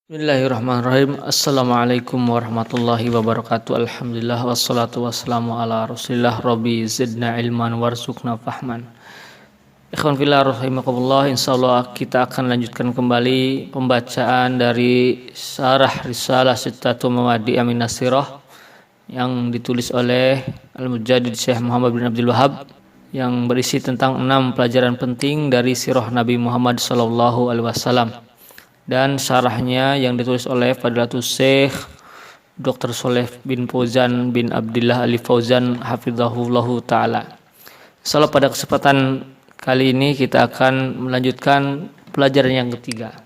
Bismillahirrahmanirrahim. Assalamualaikum warahmatullahi wabarakatuh. Alhamdulillah wassalatu wassalamu ala rasulillah. Rabbi zidna ilman warzuqna fahman. Ikhwan fillah rahimakumullah, insyaallah kita akan lanjutkan kembali pembacaan dari Syarah Risalah Sittatu Mawadi' Min Nasirah yang ditulis oleh Al-Mujaddid Syekh Muhammad bin Abdul Wahhab, yang berisi tentang 6 pelajaran penting dari sirah Nabi Muhammad sallallahu alaihi wasallam. Dan syarahnya yang ditulis oleh Fadilatul Syekh Dr. Shalih bin Fauzan bin Abdullah Ali Fauzan hafizahullahu ta'ala. Insyaallah pada kesempatan kali ini kita akan melanjutkan pelajaran yang ketiga.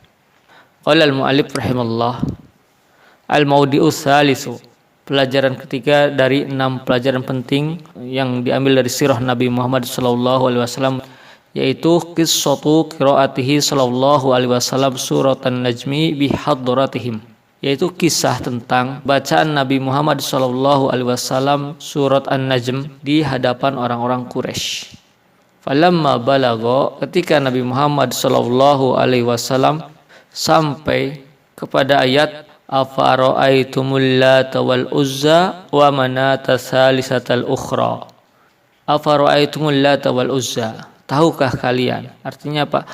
Qala al-mu'allif rahimallah, al-maudi'u tsalitsu, pelajaran ketiga dari 6 pelajaran penting yang diambil dari sirah Nabi Muhammad sallallahu alaihi wasallam, yaitu qissatu qiraatihi sallallahu alaihi wasallam suratan najmi bi hadratihim, yaitu kisah tentang bacaan Nabi Muhammad sallallahu alaihi wasallam surat An-Najm di hadapan orang-orang Quraisy. Falamma balagha, ketika Nabi Muhammad sallallahu alaihi wasallam sampai kepada ayat afara'aitumul lata wal uzza wa manata tsalisatal ukhra. Afara'aitumul lata wal uzza, tahukah kalian? Artinya apa?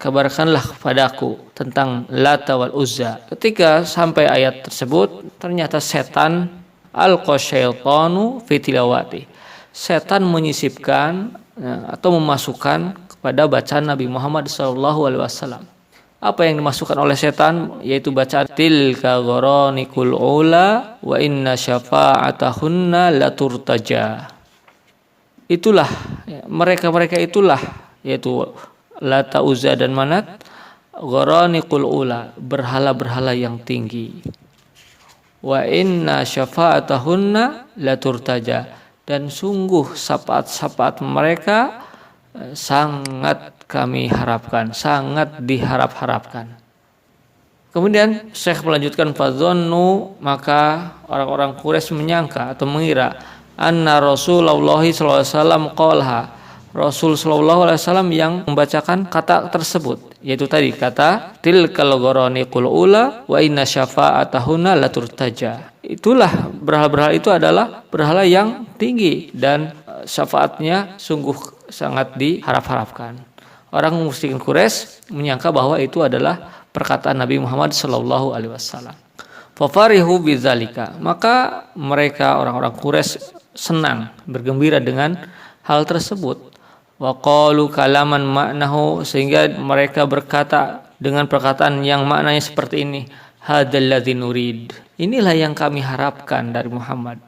Kabarkanlah kepadaku tentang Lata wal Uzza. Ketika sampai ayat tersebut, ternyata setan alqa syaitanu fi tilawati. Setan menyisipkan atau memasukkan kepada bacaan Nabi Muhammad SAW. Apa yang dimasukkan oleh setan? Yaitu bacaan tilka gharanikul ula wa inna syafa'atahunna laturtaja. Itulah mereka itulah, yaitu Lata, Uzza dan Manat, gharanikul ula, berhala-berhala yang tinggi. Wa inna syafa'atahunna laturtaja, dan sungguh syafaat-syafaat mereka sangat kami harapkan, sangat diharap-harapkan. Kemudian Syekh melanjutkan, fadzannu, maka orang-orang Quraisy menyangka atau mengira anna Rasulullah sallallahu alaihi wasallam qalha, Rasul sallallahu alaihi wasallam yang membacakan kata tersebut, yaitu tadi kata tilkal gharanikul ula wa inna syafa'atahunna laturtaja. Itulah berhala-berhala itu adalah berhala yang tinggi dan syafaatnya sungguh sangat diharap-harapkan. Orang musyrikin Quraisy menyangka bahwa itu adalah perkataan Nabi Muhammad sallallahu alaihi wasallam. Fafarihu bidzalika, maka mereka orang-orang Quraisy senang, bergembira dengan hal tersebut. Wa qalu kalaman ma'nahu, sehingga mereka berkata dengan perkataan yang maknanya seperti ini, hadzal ladzi nurid, inilah yang kami harapkan dari Muhammad.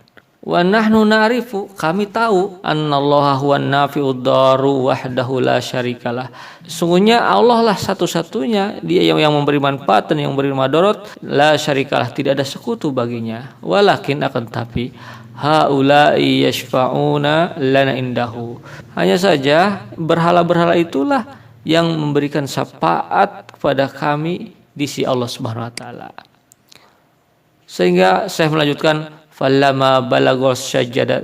Wa nahnu na'rifu, kami tahu annallaha huwan nafi'ud daru wahdahu la syarikalah, sungguhnya Allah lah satu-satunya, dia yang memberi manfaat dan yang memberi madarat, la syarikalah, tidak ada sekutu baginya. Walakin, akan tapi, haula'i yashfa'una lana indahu, hanya saja berhala-berhala itulah yang memberikan syafaat kepada kami di sisi Allah Subhanahu wa taala. Sehingga saya melanjutkan, falamma balagos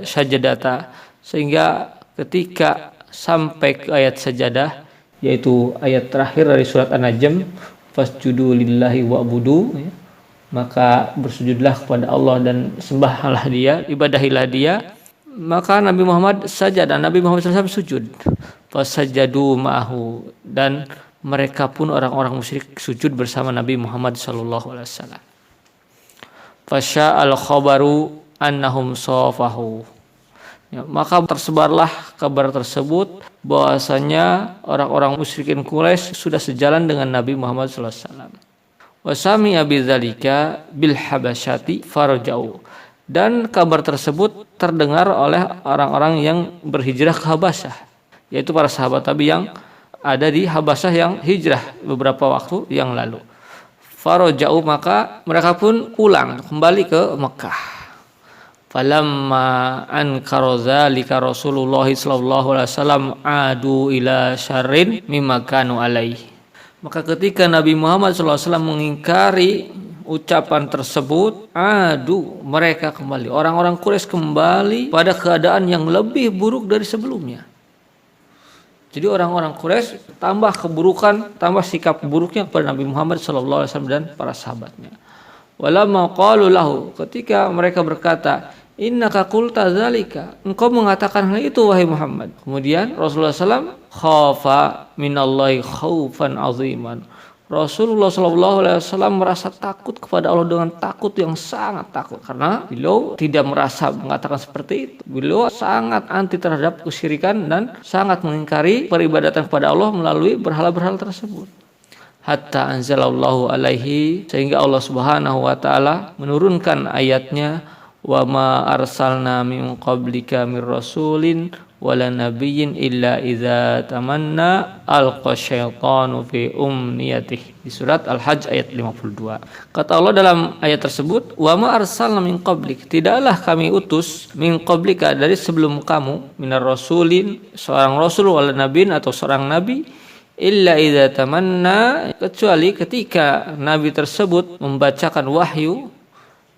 sajadata, sehingga ketika sampai ke ayat sajadah, yaitu ayat terakhir dari surat An-Najm, fasjudu lillahi wa'budu, maka bersujudlah kepada Allah dan sembahlah dia, ibadahilah dia. Maka Nabi Muhammad sajada, Nabi Muhammad SAW sujud. Fasajadu ma'ahu, dan mereka pun orang-orang musyrik sujud bersama Nabi Muhammad SAW. Fasya'al khabaru annahum safahu, maka tersebarlah kabar tersebut bahwasanya orang-orang musyrikin Quraisy sudah sejalan dengan Nabi Muhammad SAW. Wasami abidzalika bil habasyati farjau, dan kabar tersebut terdengar oleh orang-orang yang berhijrah ke Habasyah, yaitu para sahabat Nabi yang ada di Habasyah yang hijrah beberapa waktu yang lalu. Farjau, maka mereka pun pulang kembali ke Mekah. Falamma ankara dzalika Rasulullah sallallahu alaihi wasallam adu ila syarrin mimma kanu alaihi, maka ketika Nabi Muhammad SAW mengingkari ucapan tersebut, mereka kembali, orang-orang Quraisy kembali pada keadaan yang lebih buruk dari sebelumnya. Jadi orang-orang Quraisy tambah keburukan, tambah sikap buruknya kepada Nabi Muhammad SAW dan para sahabatnya. Walamma qalu lahu, ketika mereka berkata, innaka qulta dzalika, engkau mengatakan hal itu wahai Muhammad. Kemudian Rasulullah SAW khafa minallahi khaufan aziman. Rasulullah SAW merasa takut kepada Allah dengan takut yang sangat takut, karena beliau tidak merasa mengatakan seperti itu. Beliau sangat anti terhadap kesyirikan dan sangat mengingkari peribadatan kepada Allah melalui berhala-berhala tersebut. Hatta anzalallahu alaihi, sehingga Allah Subhanahu wa taala menurunkan ayatnya, wa ma arsalna min qablika mir rasulin wala nabiyyin illa idza tamanna alqa syaitanu fi umniyatihi, di surat Al-Hajj ayat 52. Kata Allah dalam ayat tersebut, wa ma arsalna min qablik, tidaklah kami utus min qablika, dari sebelum kamu, minar rasulin, seorang rasul, wala nabiyyin, atau seorang nabi, illa idza tamanna, kecuali ketika nabi tersebut membacakan wahyu,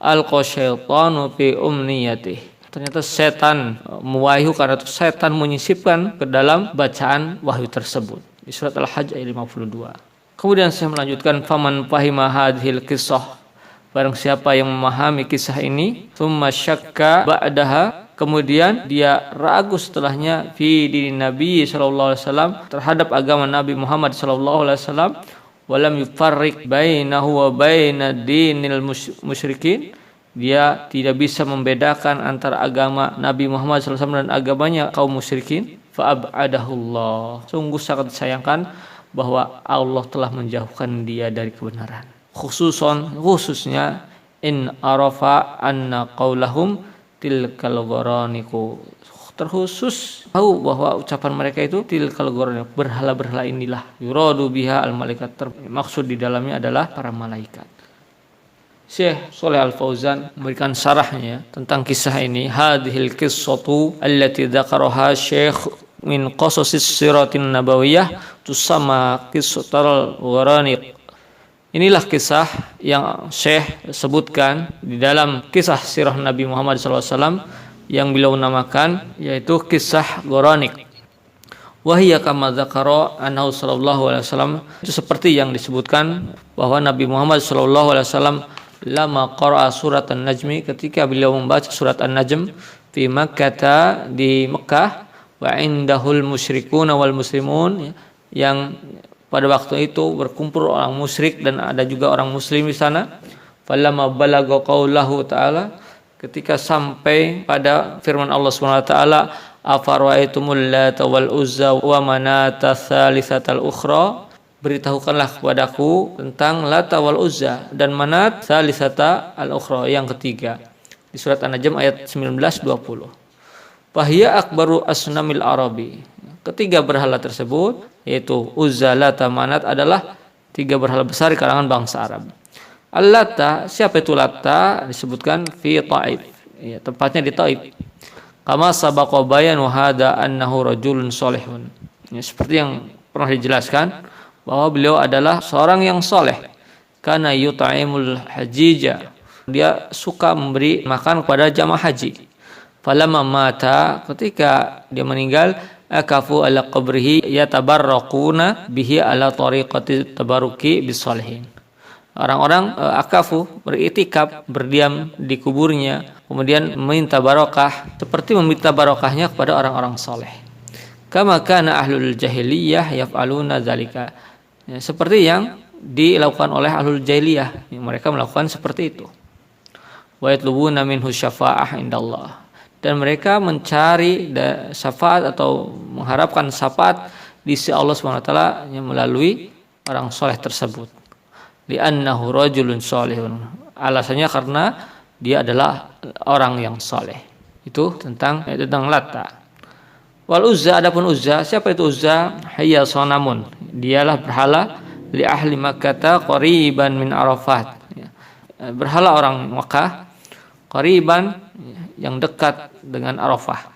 alqa syaitanu fi umniyatihi, ternyata setan mewahyukan atau setan menyisipkan ke dalam bacaan wahyu tersebut, di surat Al-Hajj ayat 52. Kemudian saya melanjutkan, faman fahima hadhil qissah, barang siapa yang memahami kisah ini, tsumma syakka ba'daha, kemudian dia ragu setelahnya, fi dinin Nabi sallallahu alaihi wasallam, terhadap agama Nabi Muhammad sallallahu alaihi wasallam, walam yufarriq bainahu wa baina dinil musyrikin, dia tidak bisa membedakan antara agama Nabi Muhammad SAW dan agamanya kaum musyrikin, fa'ab'adahullah, sungguh sangat disayangkan bahwa Allah telah menjauhkan dia dari kebenaran. Khususnya in arafa anna qaulahum tilkal gharaniku, terkhusus tahu bahwa ucapan mereka itu tilkal gharaniku, berhala-berhala inilah, yuradu biha al malaikat, maksud di dalamnya adalah para malaikat. Syekh Shalih Al-Fauzan memberikan syarahnya tentang kisah ini. Hadhil qissatu allati dzakaraha Syekh min qasasis siratin nabawiyah tusamma qissatul gharaniq. Inilah kisah yang Syekh sebutkan di dalam kisah sirah Nabi Muhammad SAW yang beliau namakan, yaitu kisah Gharaniq. Wahiyya kama dzakara annahu sallallahu alaihi wasallam, itu seperti yang disebutkan bahwa Nabi Muhammad sallallahu alaihi wasallam lama qara'a surat An-Najmi, ketika beliau membaca surat An-Najm, fi Makkah, di Mekah, wa indahul musyrikuna wal muslimun, yang pada waktu itu berkumpul orang musyrik dan ada juga orang muslim di sana. Falamma balagha qaulahu ta'ala, ketika sampai pada firman Allah Subhanahu wa taala, afara'aitumul lata wal uzza wa manata tsalitsatal ukhra, beritahukanlah kepadaku tentang Lata wal Uzza dan Manat tsalisata al-ukhra, yang ketiga, di surat An-Najm ayat 19-20. Fahiya akbaru asnamil arabi, ketiga berhala tersebut, yaitu Uzza, Lata, Manat, adalah tiga berhala besar di kalangan bangsa Arab. Al-Lata, siapa itu Lata? Disebutkan fi Taif, ya, tempatnya di Taif. Kama sabaqa bayanu hada annahu rajulun salihun, ya, seperti yang pernah dijelaskan bahwa beliau adalah seorang yang soleh. Kana yut'imul hajija, dia suka memberi makan kepada jamaah haji. Falamma mata, ketika dia meninggal, akafu ala qabrihi yatabarraquna bihi ala tariqati tabaruki bisalihin. Orang-orang akafu, beritikaf, berdiam di kuburnya, kemudian meminta barokah, seperti meminta barokahnya kepada orang-orang soleh. Kama kana ahlul jahiliyah yaf'aluna dzalika, ya, seperti yang dilakukan oleh ahlul jahiliyah, yang mereka melakukan seperti itu. Wa yatlubuna minhu syafa'ah indallah, dan mereka mencari syafaat atau mengharapkan syafaat di sisi Allah SWT yang melalui orang soleh tersebut. Li'annahu rajulun solihun, alasannya karena dia adalah orang yang soleh. Itu tentang Lata. Wal Uzza, adapun Uzza, siapa itu Uzza? Hayya sanamun, dialah berhala li ahli Makkah qariban min Arafat, berhala orang Makkah, qariban, yang dekat dengan Arafah.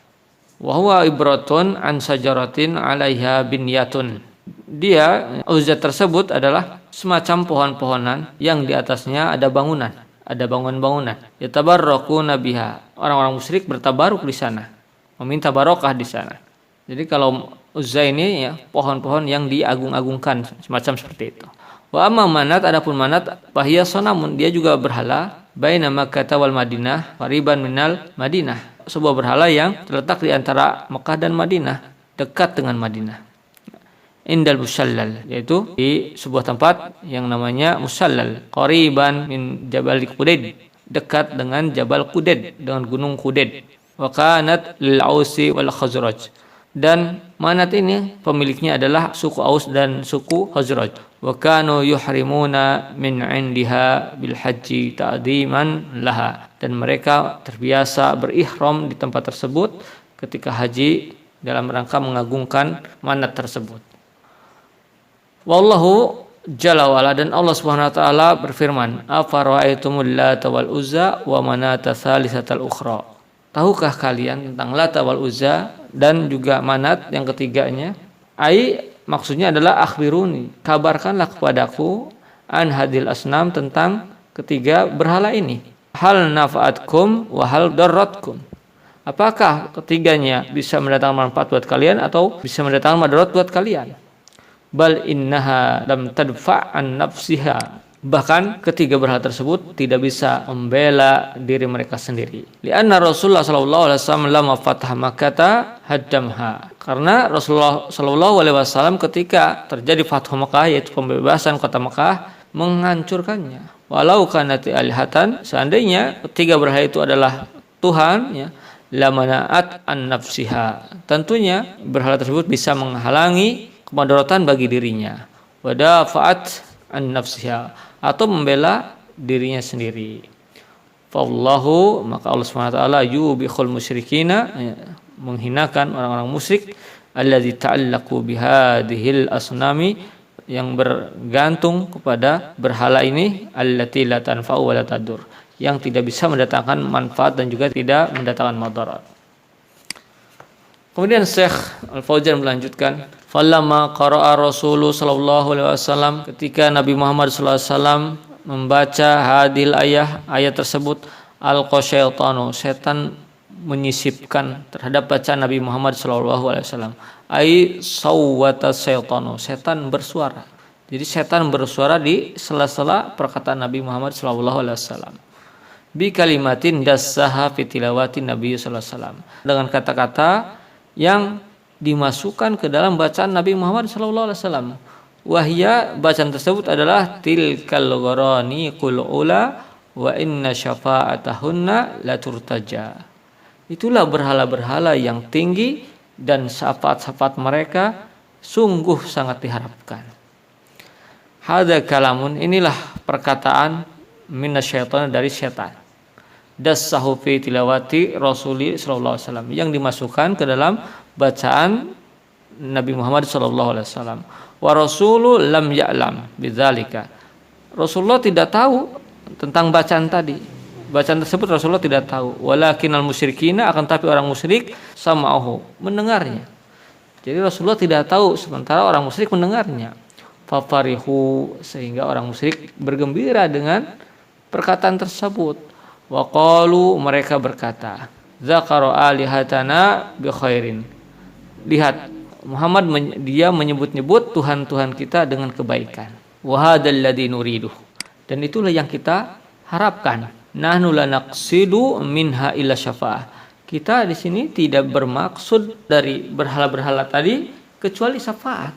Wa huwa ibratun an sajaratin 'alaiha binyatun, dia Uzza tersebut adalah semacam pohon-pohonan yang di atasnya ada bangunan, ada bangunan-bangunan. Yatabarraquna biha, orang-orang musyrik bertabaruk di sana, meminta barokah di sana. Jadi kalau Uzza ini ya pohon-pohon yang diagung-agungkan semacam seperti itu. Wa amma Manat, adapun Manat fahiya sanamun, dia juga berhala baina Makkah wal Madinah qariban minal Madinah, sebuah berhala yang terletak di antara Mekah dan Madinah, dekat dengan Madinah. Indal Musallal, yaitu di sebuah tempat yang namanya Musallal, qariban min Jabal Qudayd, dekat dengan Jabal Qudayd, dengan gunung Qudayd. Wa kanat lil Ausi wal Khazraj, dan Manat ini pemiliknya adalah suku Aus dan suku Khazraj. Wa kanu yuhrimuna min indiha bil haji ta'diman laha, dan mereka terbiasa berihram di tempat tersebut ketika haji dalam rangka mengagungkan Manat tersebut. Wallahu jalla wa'ala, dan Allah Subhanahu wa taala berfirman, afara'aitumul Lata wal Uzza wa Manata tsalisatal ukhra. Tahukah kalian tentang Lata wal Uzza dan juga Manat yang ketiganya? Maksudnya adalah akhbiruni, kabarkanlah kepadaku an hadil asnam, tentang ketiga berhala ini. Hal nafa'atkum wa hal darratkum. Apakah ketiganya bisa mendatangkan manfaat buat kalian atau bisa mendatangkan madarat buat kalian? Bal innaha lam tadfa' an nafsiha. Bahkan ketiga berhala tersebut tidak bisa membela diri mereka sendiri. Lianna Rasulullah sallallahu alaihi wasallam lamma fataha Makkah haddamha. Karena Rasulullah sallallahu alaihi wasallam ketika terjadi Fathu Makkah, yaitu pembebasan kota Makkah, menghancurkannya. Walau kanat alihatan, seandainya ketiga berhala itu adalah Tuhan, ya, la mana'at an nafsiha. Tentunya berhala tersebut bisa menghalangi kemadaratan bagi dirinya. Wa dafa'at an nafsiha, atau membela dirinya sendiri. Fallahu, maka Allah Subhanahu wa taala yubikhul musyrikina, menghinakan orang-orang musyrik, allazi ta'allaqu bihadhil asnami, yang bergantung kepada berhala ini, allati la tanfa'u wa la tadur, yang tidak bisa mendatangkan manfaat dan juga tidak mendatangkan madarat. Kemudian Syekh Al-Fauzan melanjutkan, falamma qara'a Rasulullah sallallahu alaihi wasallam, ketika Nabi Muhammad sallallahu alaihi wasallam membaca hadil ayat tersebut, al-qasyaitanu, setan menyisipkan terhadap bacaan Nabi Muhammad sallallahu alaihi wasallam. Ai sawwata syaitanu, setan bersuara. Jadi setan bersuara di sela-sela perkataan Nabi Muhammad sallallahu alaihi wasallam. Bi kalimatin dassaha fi tilawati Nabi sallallahu alaihi wasallam, dengan kata-kata yang dimasukkan ke dalam bacaan Nabi Muhammad sallallahu alaihi wasallam. Wahya, bacaan tersebut adalah tilkal gharani qul ula wa inna syafa'atahunna la turtaja. Itulah berhala-berhala yang tinggi dan syafaat-syafaat mereka sungguh sangat diharapkan. Hadza kalamun, inilah perkataan minasyaitan, dari setan. Dassahu fi tilawati Rasulullah sallallahu alaihi wasallam, yang dimasukkan ke dalam bacaan Nabi Muhammad sallallahu alaihi wasallam. Wa rasulu lam ya'lam bidzalika. Rasulullah tidak tahu tentang bacaan tadi. Bacaan tersebut Rasulullah tidak tahu. Walakinal musyrikina, akan tapi orang musyrik sama'ahu, mendengarnya. Jadi Rasulullah tidak tahu, sementara orang musyrik mendengarnya. Fafarihu, sehingga orang musyrik bergembira dengan perkataan tersebut. Wa qalu, mereka berkata, zakara alihatana bi khairin. Lihat, Muhammad dia menyebut-nyebut Tuhan-Tuhan kita dengan kebaikan. Wa hadzal ladzi nuridu, dan itulah yang kita harapkan. Nahnu la naqsidu minha illa syafa'ah. Kita di sini tidak bermaksud dari berhala-berhala tadi kecuali syafaat.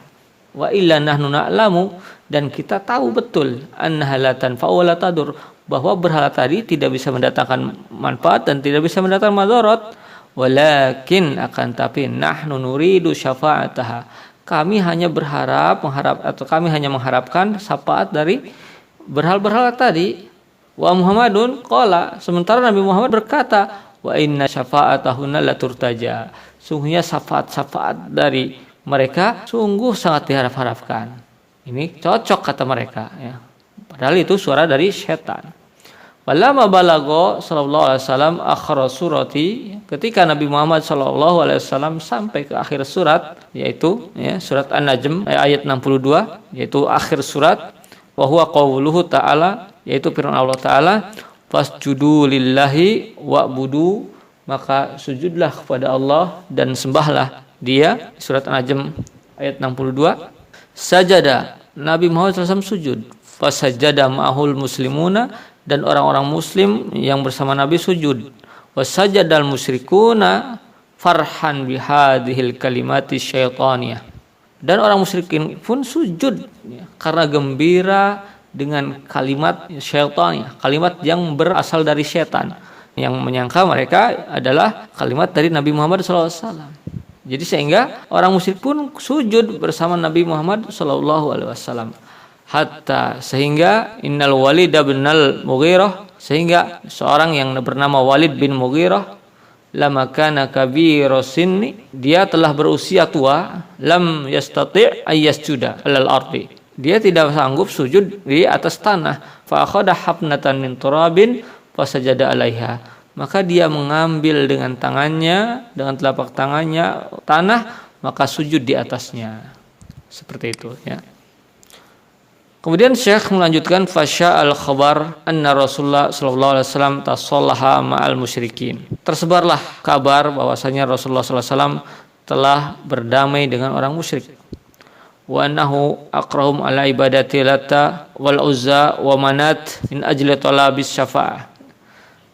Wa illa nahnu na'lamu, dan kita tahu betul annaha la tanfa'u wa la tadur, bahwa berhala tadi tidak bisa mendatangkan manfaat dan tidak bisa mendatangkan madarat. Walakin, akan tapi, nahnu nuridu syafa'ataha, kami hanya kami hanya mengharapkan syafaat dari berhala-berhala tadi. Wa Muhammadun qala, sementara Nabi Muhammad berkata, wa inna syafa'atahunna la turtaja, sungguhnya syafaat-syafaat dari mereka sungguh sangat diharap-harapkan. Ini cocok kata mereka, ya. Padahal itu suara dari setan. Walamma balagha sallallahu alaihi wasallam akhir surati, ketika Nabi Muhammad sallallahu alaihi wasallam sampai ke akhir surat, yaitu surat An-Najm ayat 62, yaitu akhir surat, wa huwa qauluhu ta'ala, yaitu firman Allah Ta'ala, fasjudu lillahi wa'budu, maka sujudlah kepada Allah dan sembahlah Dia surat An-Najm ayat 62, sajada, Nabi Muhammad SAW sujud. Fasajada ma'ahul muslimuna, dan orang-orang muslim yang bersama Nabi sujud. Wasajadal musyrikuna farhan bihadhil kalimati syaitaniyah, dan orang musyrikin pun sujud karena gembira dengan kalimat syaitaniyah, kalimat yang berasal dari setan, yang menyangka mereka adalah kalimat dari Nabi Muhammad SAW. Jadi sehingga orang musyrik pun sujud bersama Nabi Muhammad SAW. Hatta sehingga innal Walid bin al-Mughirah, sehingga seorang yang bernama Walid bin Mughirah, lama kana kabira sinni, dia telah berusia tua, lam yastati' ayyasjuda alal ardi, dia tidak sanggup sujud di atas tanah. Fa akhadha habnatan min turabin fasajada alaiha, maka dia mengambil dengan tangannya, dengan telapak tangannya tanah, maka sujud di atasnya. Seperti itu ya. Kemudian Syekh melanjutkan, fasya al-khabar anna Rasulullah sallallahu alaihi wasallam tasallaha ma'al musyrikin. Tersebarlah kabar bahwasanya Rasulullah sallallahu alaihi wasallam telah berdamai dengan orang musyrik. Wa annahu aqrahum ala ibadati Lata wal Uzza wa Manat min ajli talabis syafa'ah.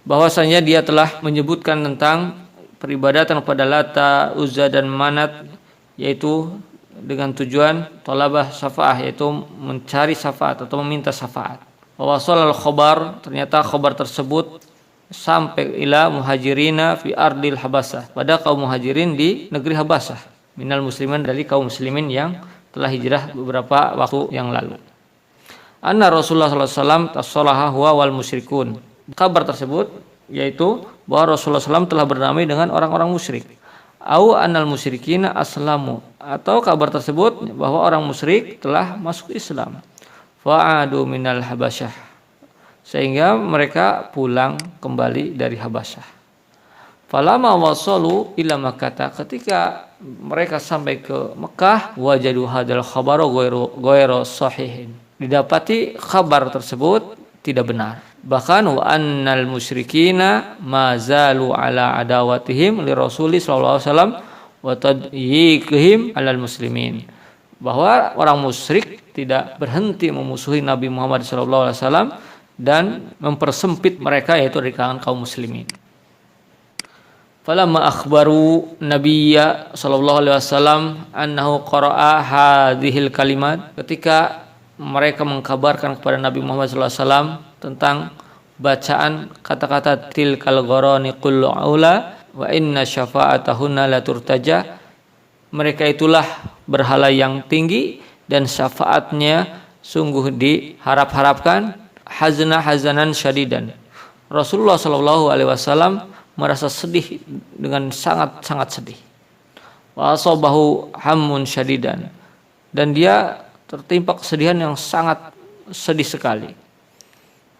Bahwasanya dia telah menyebutkan tentang peribadatan kepada Lata, Uzza dan Manat, yaitu dengan tujuan talabah syafaah, yaitu mencari syafaat atau meminta syafaat. Wa wasalal khabar, ternyata khabar tersebut sampai ila muhajirina fi ardil habasah, pada kaum muhajirin di negeri Habasah, minal muslimin, dari kaum muslimin yang telah hijrah beberapa waktu yang lalu. Anna Rasulullah sallallahu alaihi wasallam tasallaha huwa wal musyrikun. Kabar tersebut yaitu bahwa Rasulullah SAW telah berdamai dengan orang-orang musyrik. Au anal musyrikina aslamu, atau kabar tersebut bahwa orang musyrik telah masuk Islam. Fa'adu minal Habasyah, sehingga mereka pulang kembali dari Habasyah. Falama wasalu ila Makkah, ketika mereka sampai ke Mekah, wajadu hadal khabaru ghairu sahihin, didapati kabar tersebut tidak benar. Bahkan wa annal musyrikina ma zalu ala adawatihim li Rasulillah sallallahu alaihi wasallam wa tadyiqihim alal muslimin, bahwa orang musyrik tidak berhenti memusuhi Nabi Muhammad sallallahu alaihi wasallam dan mempersempit mereka, yaitu dari kalangan kaum muslimin. Falamma akhbaru nabiyya sallallahu alaihi wasallam annahu qara'a hadhil kalimat, ketika mereka mengkabarkan kepada Nabi Muhammad sallallahu alaihi wasallam tentang bacaan kata-kata tilkal gharani qul aula wa inna syafa'atahunna la turtaja, mereka itulah berhala yang tinggi dan syafaatnya sungguh diharap-harapkan. Hazanan syadidan, Rasulullah sallallahu alaihi wasallam merasa sedih dengan sangat-sangat sedih. Wa asabahu hammun syadidan, dan dia tertimpa kesedihan yang sangat sedih sekali.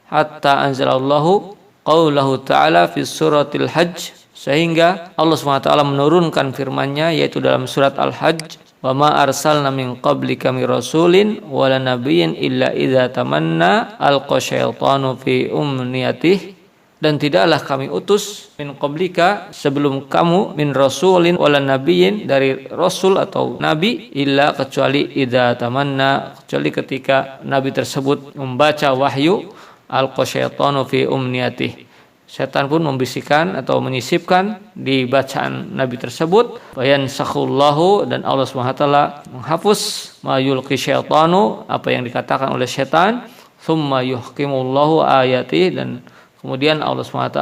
Hatta anzalallahu qaulahu ta'ala fi suratil hajj, sehingga Allah SWT menurunkan firman-Nya, yaitu dalam surat Al-Hajj, wa ma arsalna min qablika mir rasulin wala nabiyyin illa idza tamanna alqa syaitanu fi umniyatihi, dan tidaklah kami utus min qablika, sebelum kamu, min rasulin wala nabiyyin, dari rasul atau nabi, illa, kecuali idza tamanna, kecuali ketika nabi tersebut membaca wahyu, alqa syaitanu fi umniyatihi, setan pun membisikkan atau menyisipkan di bacaan nabi tersebut. Bayan sakhullahu, dan Allah SWT menghapus ma yulqi syaitanu, apa yang dikatakan oleh setan. Thumma yuhkimullahu ayati, dan kemudian Allah SWT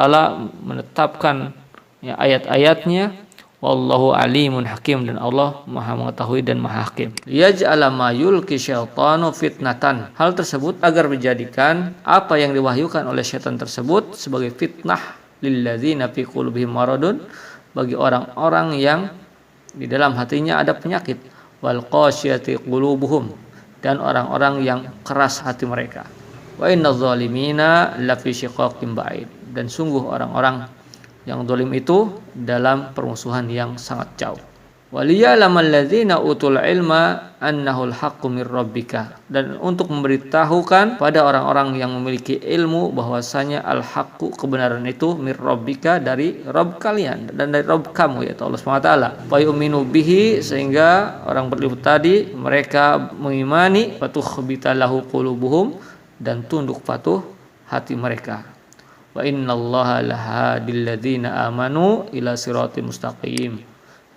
menetapkan ayat-ayatnya. Wallahu alimun hakim, dan Allah maha mengetahui dan maha hakim. Yaj'ala ma yulqi syaitanu fitnatan, hal tersebut agar menjadikan apa yang diwahyukan oleh syaitan tersebut sebagai fitnah lilladzina fi qulubihim maradun, bagi orang-orang yang di dalam hatinya ada penyakit, wal qasyati qulubuhum, dan orang-orang yang keras hati mereka. Wa innadz zalimina lafi syiqaqin ba'id, dan sungguh orang-orang yang zalim itu dalam permusuhan yang sangat jauh. Waliya'lamal ladzina utul ilma annahul haqqu mir rabbika, dan untuk memberitahukan pada orang-orang yang memiliki ilmu bahwasanya al-haqqu, kebenaran itu, mir rabbika, dari Rabb kalian dan dari Rabb kamu, yaitu Allah Subhanahu wa taala. Fa yu'minu bihi, sehingga orang berilmu tadi mereka mengimani, fatukhbita lahu qulubuhum, dan tunduk patuh hati mereka. Wa innallaha lahadil ladzina amanu ila siratal mustaqim,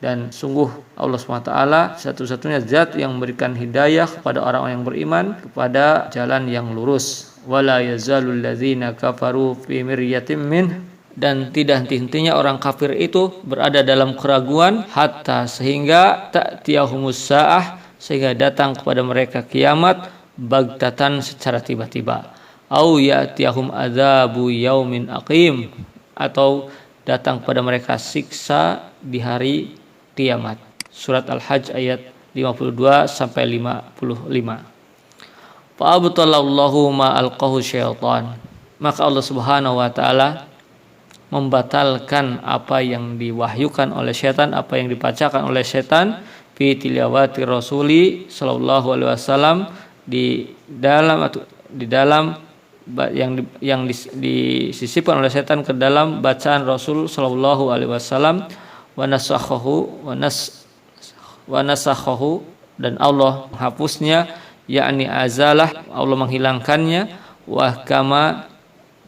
dan sungguh Allah SWT satu-satunya zat yang memberikan hidayah kepada orang-orang yang beriman kepada jalan yang lurus. Wala yazalul ladzina kafaru fi miryatin min, dan tidak henti-hentinya orang kafir itu berada dalam keraguan, hatta, sehingga ta'tiyahumus sa'ah, sehingga datang kepada mereka kiamat, bagtatan, secara tiba-tiba, au ya'tiyahum adzabu yaumin aqim, atau datang kepada mereka siksa di hari kiamat. Surat Al-Hajj ayat 52 sampai 55. Fa abtalallahu ma alqahu syaitan, maka Allah Subhanahu wa taala membatalkan apa yang diwahyukan oleh syaitan, apa yang dibacakan oleh syaitan, fi tilawati rasuli sallallahu alaihi wasallam, di dalam yang disisipkan oleh syaitan ke dalam bacaan Rasul sallallahu alaihi wasallam. Wa nasakhahu, dan Allah menghapusnya, yakni azalah, Allah menghilangkannya, wa kama,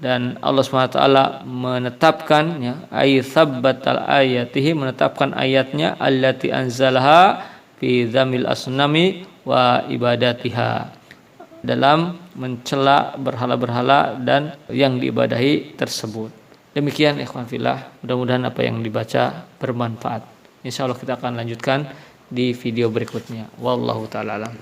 dan Allah SWT menetapkannya, ay tsabbatal ayatihi, menetapkan ayatnya, allati anzalaha fi dzamil asnami wa ibadatiha, dalam mencela berhala-berhala dan yang diibadahi tersebut. Demikian ikhwan fillah, mudah-mudahan apa yang dibaca bermanfaat. Insyaallah kita akan lanjutkan di video berikutnya. Wallahu ta'ala alam.